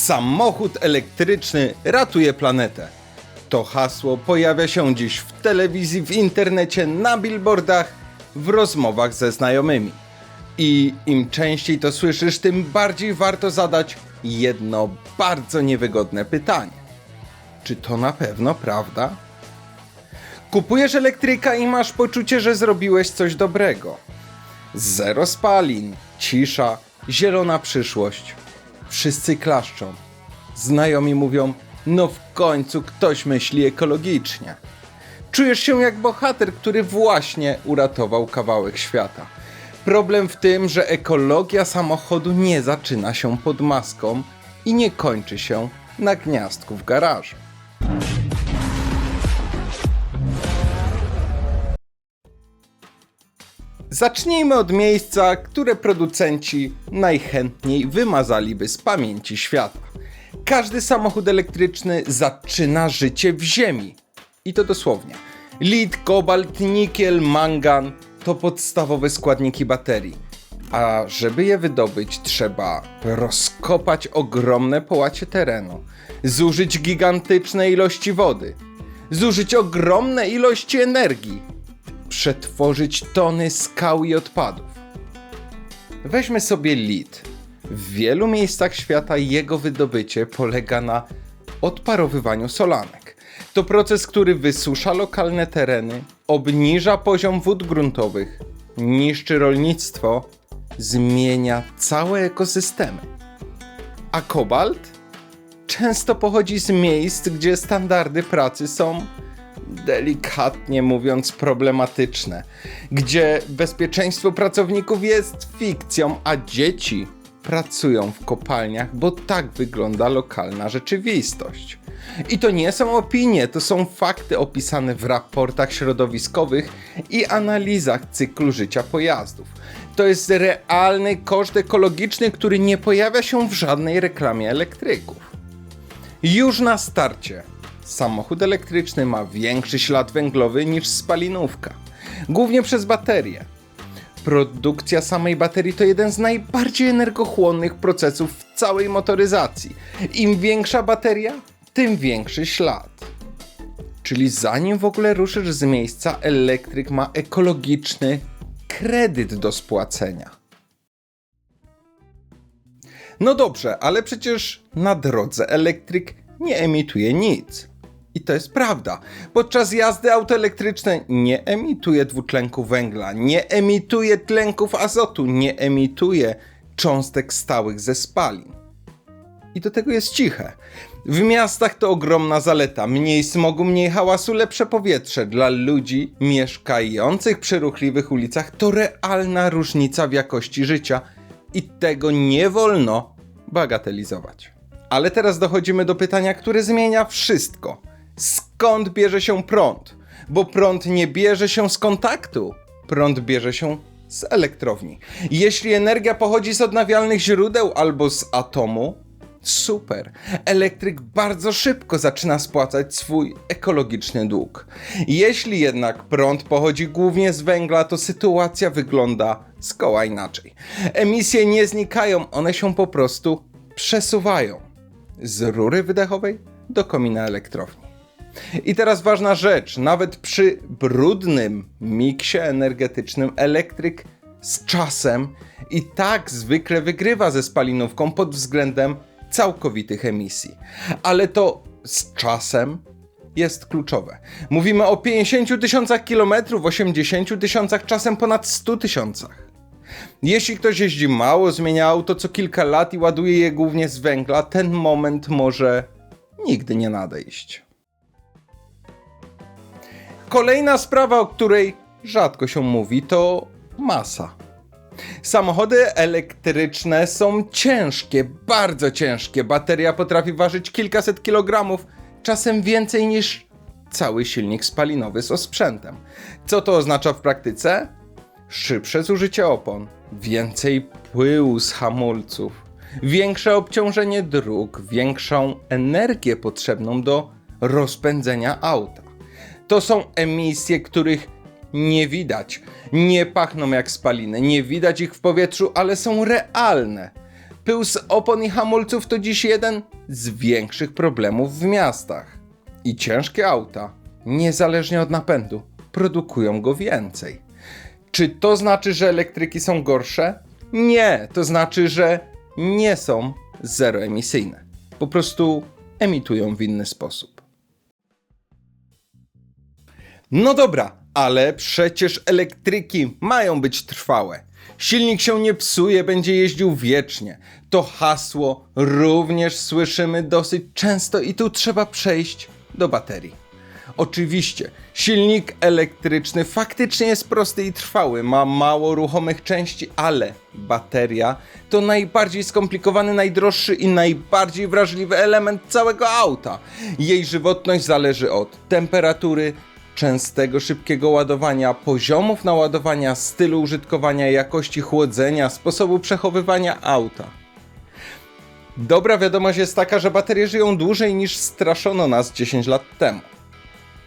Samochód elektryczny ratuje planetę. To hasło pojawia się dziś w telewizji, w internecie, na billboardach, w rozmowach ze znajomymi. I im częściej to słyszysz, tym bardziej warto zadać jedno bardzo niewygodne pytanie. Czy to na pewno prawda? Kupujesz elektryka i masz poczucie, że zrobiłeś coś dobrego. Zero spalin, cisza, zielona przyszłość. Wszyscy klaszczą. Znajomi mówią, no w końcu ktoś myśli ekologicznie. Czujesz się jak bohater, który właśnie uratował kawałek świata. Problem w tym, że ekologia samochodu nie zaczyna się pod maską i nie kończy się na gniazdku w garażu. Zacznijmy od miejsca, które producenci najchętniej wymazaliby z pamięci świata. Każdy samochód elektryczny zaczyna życie w ziemi. I to dosłownie. Lit, kobalt, nikiel, mangan to podstawowe składniki baterii. A żeby je wydobyć, trzeba rozkopać ogromne połacie terenu, zużyć gigantyczne ilości wody, zużyć ogromne ilości energii, przetworzyć tony skał i odpadów. Weźmy sobie lit. W wielu miejscach świata jego wydobycie polega na odparowywaniu solanek. To proces, który wysusza lokalne tereny, obniża poziom wód gruntowych, niszczy rolnictwo, zmienia całe ekosystemy. A kobalt? Często pochodzi z miejsc, gdzie standardy pracy są, delikatnie mówiąc, problematyczne, gdzie bezpieczeństwo pracowników jest fikcją, a dzieci pracują w kopalniach, bo tak wygląda lokalna rzeczywistość. I to nie są opinie, to są fakty opisane w raportach środowiskowych i analizach cyklu życia pojazdów. To jest realny koszt ekologiczny, który nie pojawia się w żadnej reklamie elektryków. Już na starcie samochód elektryczny ma większy ślad węglowy niż spalinówka, głównie przez baterie. Produkcja samej baterii to jeden z najbardziej energochłonnych procesów w całej motoryzacji. Im większa bateria, tym większy ślad. Czyli zanim w ogóle ruszysz z miejsca, elektryk ma ekologiczny kredyt do spłacenia. No dobrze, ale przecież na drodze elektryk nie emituje nic. I to jest prawda. Podczas jazdy auto elektryczne nie emituje dwutlenku węgla, nie emituje tlenków azotu, nie emituje cząstek stałych ze spalin. I do tego jest ciche. W miastach to ogromna zaleta. Mniej smogu, mniej hałasu, lepsze powietrze. Dla ludzi mieszkających przy ruchliwych ulicach to realna różnica w jakości życia i tego nie wolno bagatelizować. Ale teraz dochodzimy do pytania, które zmienia wszystko. Skąd bierze się prąd? Bo prąd nie bierze się z kontaktu. Prąd bierze się z elektrowni. Jeśli energia pochodzi z odnawialnych źródeł albo z atomu, super. Elektryk bardzo szybko zaczyna spłacać swój ekologiczny dług. Jeśli jednak prąd pochodzi głównie z węgla, to sytuacja wygląda zgoła inaczej. Emisje nie znikają, one się po prostu przesuwają z rury wydechowej do komina elektrowni. I teraz ważna rzecz, nawet przy brudnym miksie energetycznym elektryk z czasem i tak zwykle wygrywa ze spalinówką pod względem całkowitych emisji. Ale to z czasem jest kluczowe. Mówimy o 50 tysiącach kilometrów, 80 tysiącach, czasem ponad 100 tysiącach. Jeśli ktoś jeździ mało, zmienia auto co kilka lat i ładuje je głównie z węgla, ten moment może nigdy nie nadejść. Kolejna sprawa, o której rzadko się mówi, to masa. Samochody elektryczne są ciężkie, bardzo ciężkie. Bateria potrafi ważyć kilkaset kilogramów, czasem więcej niż cały silnik spalinowy z osprzętem. Co to oznacza w praktyce? Szybsze zużycie opon, więcej pyłu z hamulców, większe obciążenie dróg, większą energię potrzebną do rozpędzenia auta. To są emisje, których nie widać, nie pachną jak spaliny, nie widać ich w powietrzu, ale są realne. Pył z opon i hamulców to dziś jeden z większych problemów w miastach. I ciężkie auta, niezależnie od napędu, produkują go więcej. Czy to znaczy, że elektryki są gorsze? Nie, to znaczy, że nie są zeroemisyjne. Po prostu emitują w inny sposób. No dobra, ale przecież elektryki mają być trwałe. Silnik się nie psuje, będzie jeździł wiecznie. To hasło również słyszymy dosyć często i tu trzeba przejść do baterii. Oczywiście, silnik elektryczny faktycznie jest prosty i trwały, ma mało ruchomych części, ale bateria to najbardziej skomplikowany, najdroższy i najbardziej wrażliwy element całego auta. Jej żywotność zależy od temperatury, częstego, szybkiego ładowania, poziomów naładowania, stylu użytkowania, jakości chłodzenia, sposobu przechowywania auta. Dobra wiadomość jest taka, że baterie żyją dłużej niż straszono nas 10 lat temu.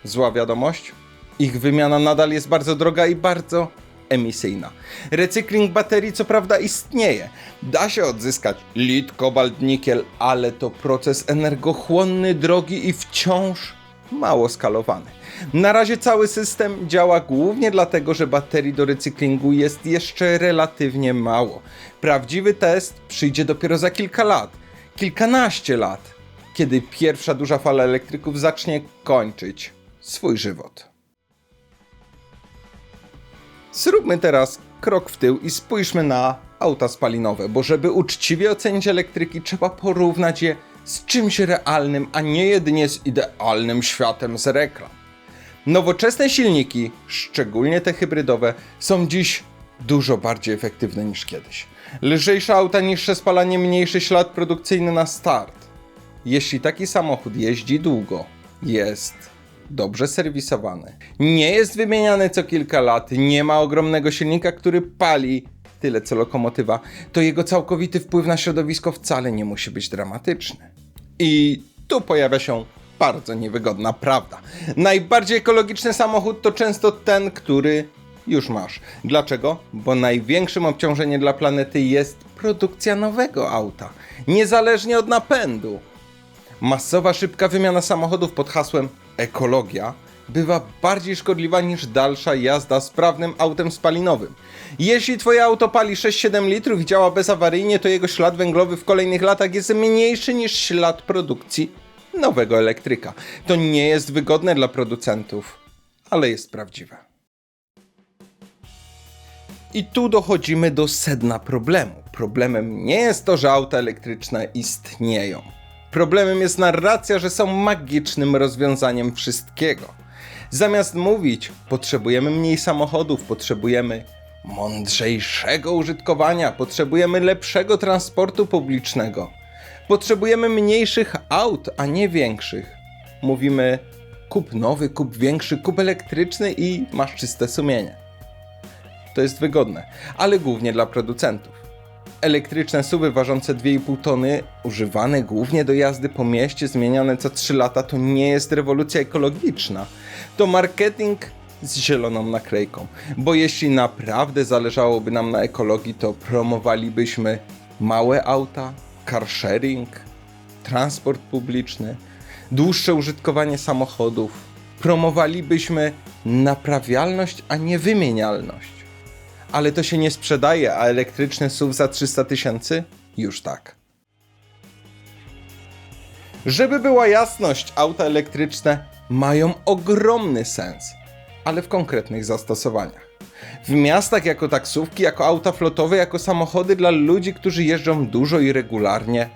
Zła wiadomość? Ich wymiana nadal jest bardzo droga i bardzo emisyjna. Recykling baterii co prawda istnieje. Da się odzyskać lit, kobalt, nikiel, ale to proces energochłonny, drogi i wciąż mało skalowany. Na razie cały system działa głównie dlatego, że baterii do recyklingu jest jeszcze relatywnie mało. Prawdziwy test przyjdzie dopiero za kilka lat, kilkanaście lat, kiedy pierwsza duża fala elektryków zacznie kończyć swój żywot. Zróbmy teraz krok w tył i spójrzmy na auta spalinowe, bo żeby uczciwie ocenić elektryki, trzeba porównać je z czymś realnym, a nie jedynie z idealnym światem z reklam. Nowoczesne silniki, szczególnie te hybrydowe, są dziś dużo bardziej efektywne niż kiedyś. Lżejsze auta, niższe spalanie, mniejszy ślad produkcyjny na start. Jeśli taki samochód jeździ długo, jest dobrze serwisowany, nie jest wymieniany co kilka lat, nie ma ogromnego silnika, który pali tyle co lokomotywa, to jego całkowity wpływ na środowisko wcale nie musi być dramatyczny. I tu pojawia się bardzo niewygodna prawda. Najbardziej ekologiczny samochód to często ten, który już masz. Dlaczego? Bo największym obciążeniem dla planety jest produkcja nowego auta, niezależnie od napędu. Masowa, szybka wymiana samochodów pod hasłem ekologia bywa bardziej szkodliwa niż dalsza jazda sprawnym autem spalinowym. Jeśli twoje auto pali 6-7 litrów i działa bezawaryjnie, to jego ślad węglowy w kolejnych latach jest mniejszy niż ślad produkcji nowego elektryka. To nie jest wygodne dla producentów, ale jest prawdziwe. I tu dochodzimy do sedna problemu. Problemem nie jest to, że auta elektryczne istnieją. Problemem jest narracja, że są magicznym rozwiązaniem wszystkiego. Zamiast mówić, potrzebujemy mniej samochodów, potrzebujemy mądrzejszego użytkowania, potrzebujemy lepszego transportu publicznego, potrzebujemy mniejszych aut, a nie większych. Mówimy, kup nowy, kup większy, kup elektryczny i masz czyste sumienie. To jest wygodne, ale głównie dla producentów. Elektryczne SUV-y ważące 2,5 tony, używane głównie do jazdy po mieście, zmieniane co 3 lata, to nie jest rewolucja ekologiczna. To marketing z zieloną naklejką. Bo jeśli naprawdę zależałoby nam na ekologii, to promowalibyśmy małe auta, car sharing, transport publiczny, dłuższe użytkowanie samochodów. Promowalibyśmy naprawialność, a nie wymienialność. Ale to się nie sprzedaje, a elektryczny SUV za 300 000? Już tak. Żeby była jasność, auta elektryczne mają ogromny sens, ale w konkretnych zastosowaniach. W miastach jako taksówki, jako auta flotowe, jako samochody dla ludzi, którzy jeżdżą dużo i regularnie,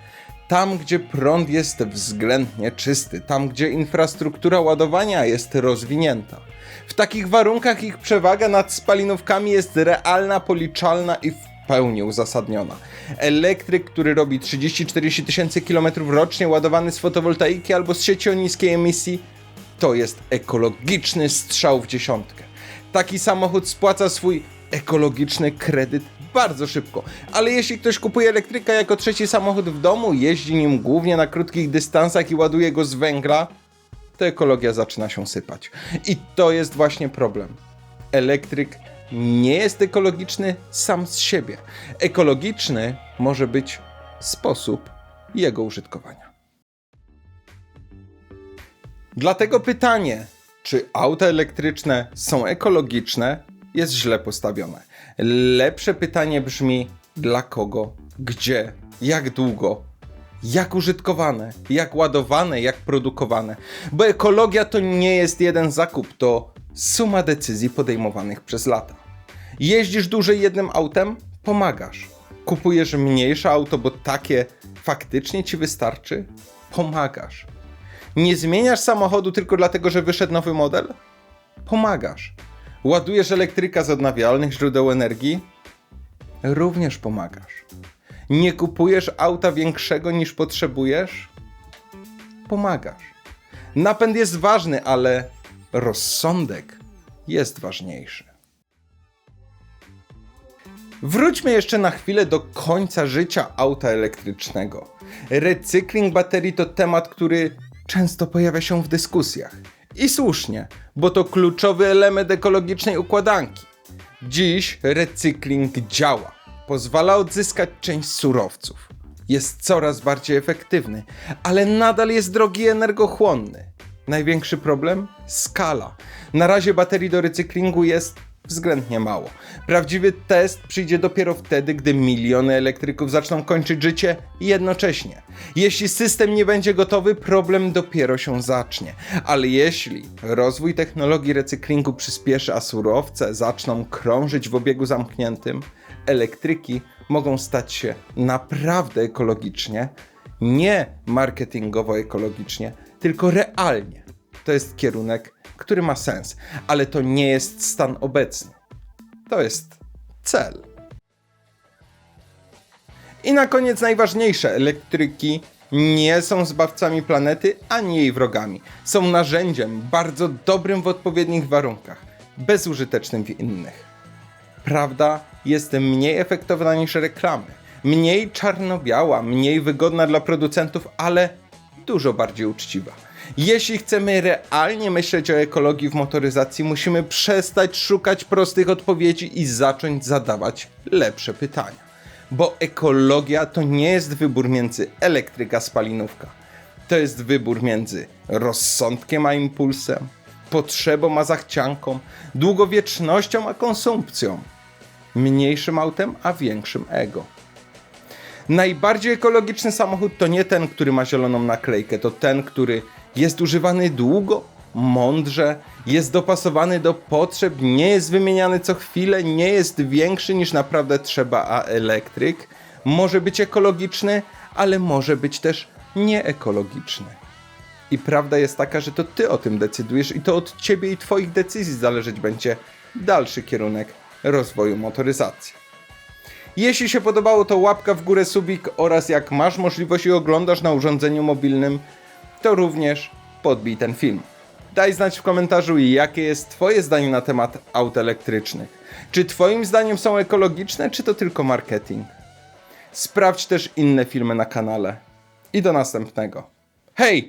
tam gdzie prąd jest względnie czysty, tam gdzie infrastruktura ładowania jest rozwinięta. W takich warunkach ich przewaga nad spalinówkami jest realna, policzalna i w pełni uzasadniona. Elektryk, który robi 30-40 tysięcy kilometrów rocznie, ładowany z fotowoltaiki albo z sieci o niskiej emisji, to jest ekologiczny strzał w dziesiątkę. Taki samochód spłaca swój ekologiczny kredyt bardzo szybko, ale jeśli ktoś kupuje elektryka jako trzeci samochód w domu, jeździ nim głównie na krótkich dystansach i ładuje go z węgla, to ekologia zaczyna się sypać. I to jest właśnie problem. Elektryk nie jest ekologiczny sam z siebie. Ekologiczny może być sposób jego użytkowania. Dlatego pytanie, czy auta elektryczne są ekologiczne, jest źle postawione. Lepsze pytanie brzmi: dla kogo, gdzie, jak długo, jak użytkowane, jak ładowane, jak produkowane. Bo ekologia to nie jest jeden zakup, to suma decyzji podejmowanych przez lata. Jeździsz dłużej jednym autem? Pomagasz. Kupujesz mniejsze auto, bo takie faktycznie ci wystarczy? Pomagasz. Nie zmieniasz samochodu tylko dlatego, że wyszedł nowy model? Pomagasz. Ładujesz elektryka z odnawialnych źródeł energii? Również pomagasz. Nie kupujesz auta większego niż potrzebujesz? Pomagasz. Napęd jest ważny, ale rozsądek jest ważniejszy. Wróćmy jeszcze na chwilę do końca życia auta elektrycznego. Recykling baterii to temat, który często pojawia się w dyskusjach. I słusznie, bo to kluczowy element ekologicznej układanki. Dziś recykling działa. Pozwala odzyskać część surowców. Jest coraz bardziej efektywny, ale nadal jest drogi i energochłonny. Największy problem? Skala. Na razie baterii do recyklingu jest względnie mało. Prawdziwy test przyjdzie dopiero wtedy, gdy miliony elektryków zaczną kończyć życie jednocześnie. Jeśli system nie będzie gotowy, problem dopiero się zacznie. Ale jeśli rozwój technologii recyklingu przyspieszy, a surowce zaczną krążyć w obiegu zamkniętym, elektryki mogą stać się naprawdę ekologicznie, nie marketingowo ekologicznie, tylko realnie. To jest kierunek, który ma sens, ale to nie jest stan obecny. To jest cel. I na koniec najważniejsze, elektryki nie są zbawcami planety, ani jej wrogami. Są narzędziem bardzo dobrym w odpowiednich warunkach, bezużytecznym w innych. Prawda jest mniej efektowna niż reklamy, mniej czarno-biała, mniej wygodna dla producentów, ale dużo bardziej uczciwa. Jeśli chcemy realnie myśleć o ekologii w motoryzacji, musimy przestać szukać prostych odpowiedzi i zacząć zadawać lepsze pytania. Bo ekologia to nie jest wybór między elektryk a spalinówka. To jest wybór między rozsądkiem a impulsem, potrzebą a zachcianką, długowiecznością a konsumpcją, mniejszym autem a większym ego. Najbardziej ekologiczny samochód to nie ten, który ma zieloną naklejkę, to ten, który jest używany długo, mądrze, jest dopasowany do potrzeb, nie jest wymieniany co chwilę, nie jest większy niż naprawdę trzeba, a elektryk może być ekologiczny, ale może być też nieekologiczny. I prawda jest taka, że to ty o tym decydujesz i to od ciebie i twoich decyzji zależeć będzie dalszy kierunek rozwoju motoryzacji. Jeśli się podobało, to łapka w górę, subik oraz jak masz możliwość i oglądasz na urządzeniu mobilnym, to również podbij ten film. Daj znać w komentarzu, jakie jest twoje zdanie na temat aut elektrycznych. Czy twoim zdaniem są ekologiczne, czy to tylko marketing? Sprawdź też inne filmy na kanale. I do następnego. Hej!